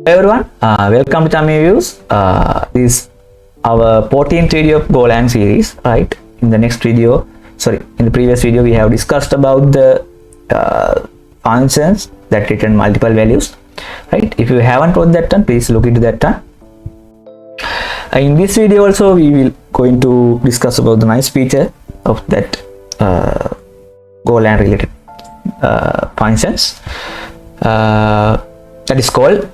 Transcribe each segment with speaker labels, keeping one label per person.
Speaker 1: Hey everyone, welcome to Tamil Views. This is our 14th video of Golang series, right? In the previous video we have discussed about the functions that return multiple values, right? If you haven't watched that one, please look into that one. In this video also we will going to discuss about the nice feature of that Golang related functions that is called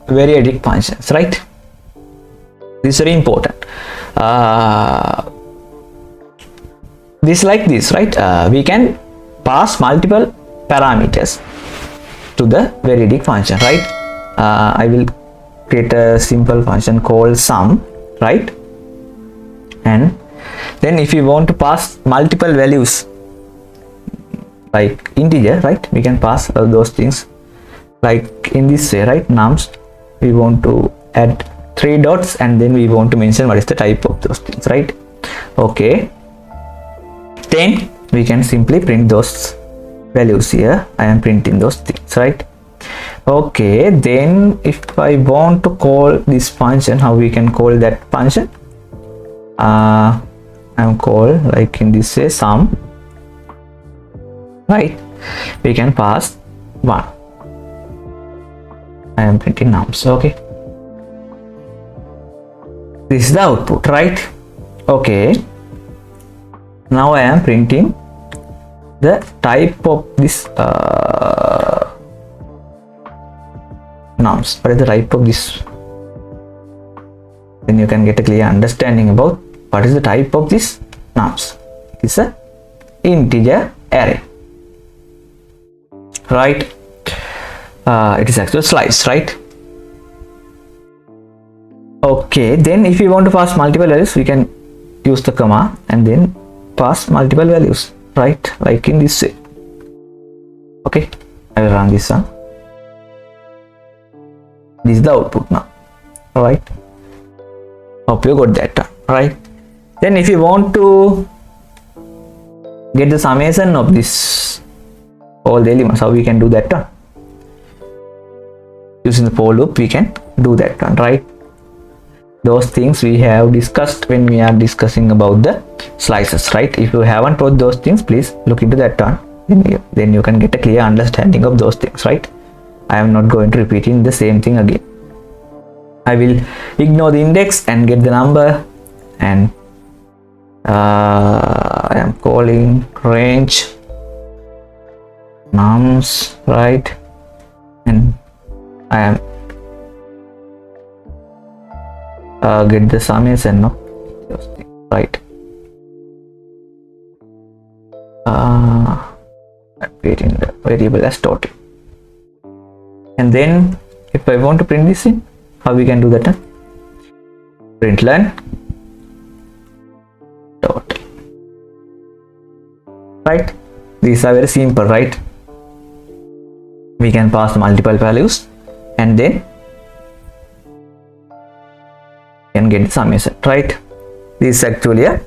Speaker 1: Variadic functions, right? This is very important. This like this, right? We can pass multiple parameters to the Variadic function, right? I will create a simple function called sum, right? And then if you want to pass multiple values like integer, right, we can pass those things like in this way, right? Nums, we want to add 3 dots and then we want to mention what is the type of those things, right? Okay, then we can simply print those values here. I am printing those things, right? Okay, then if I want to call this function, how we can call that function? I am call like in this way sum, right? We can pass 1. I am printing nums. Okay, this is the output, right? Okay, now I am printing the type of this nums. What is the type of this? Then you can get a clear understanding about what is the type of this nums. It's a integer array, right? It is actually slice, right? Okay, then if you want to pass multiple values, we can use the comma and then pass multiple values, right? Like in this way. Okay, I will run this one. This is the output now, right? Hope you got that, right? Then if you want to get the summation of this all the elements, how we can do that one? Using the for loop we can do that one, right? Those things we have discussed when we are discussing about the slices, right? If you haven't watched those things, please look into that one. Then you can get a clear understanding of those things, right? I am not going to repeat in the same thing again. I will ignore the index and get the number, and I am calling range nums, right? And I am get the summation, no? Right. I'm creating the variable as total. And then if I want to print this in, how we can do that? Println total. Right? These are very simple, right? We can pass multiple values and then can get the summation, right? This is actually a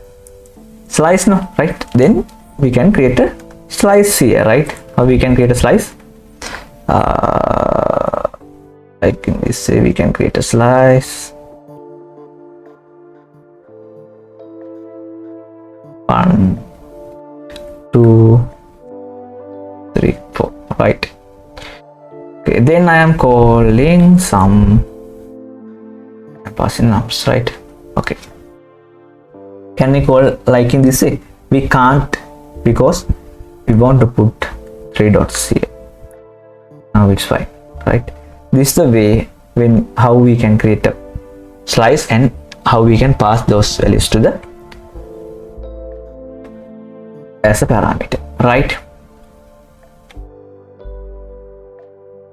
Speaker 1: slice now, right? Then we can create a slice here, right? How we can create a slice? Like in this way we can create a slice. 1, 2, 3, 4, right? Okay, then I am calling some passing nums, right? Okay, can we call like in this way? We can't, because we want to put 3 dots here. Now it's fine, right? This is the way how we can create a slice and how we can pass those values to the as a parameter, right?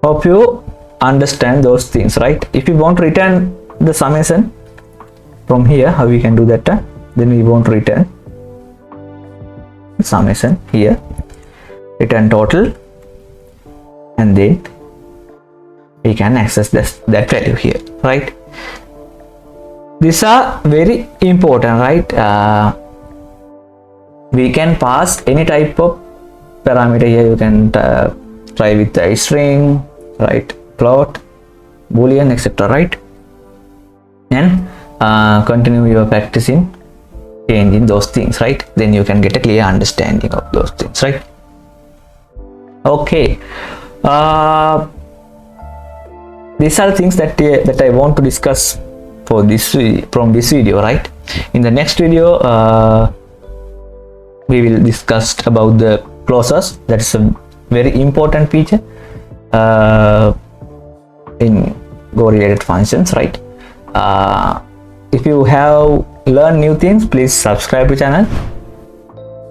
Speaker 1: Hope you understand those things, right? If you want to return the summation from here, how we can do that? Then we want to return summation here, return total, and then we can access that value here, right? These are very important, right? We can pass any type of parameter here. You can try with a string, right? Float, boolean, etc., right? And continue your practice in changing those things, right? Then you can get a clear understanding of those things, right? Okay, these are things that I want to discuss for this from this video, right? In the next video we will discuss about the clauses. That is a very important feature in Go-related functions, right? If you have learned new things, please subscribe to channel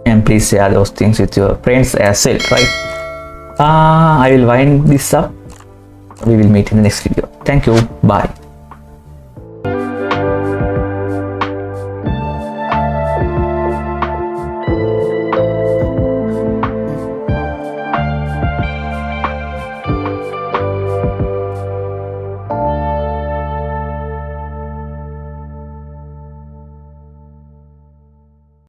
Speaker 1: and please share those things with your friends as well, right? I will wind this up. We will meet in the next video. Thank you. Bye.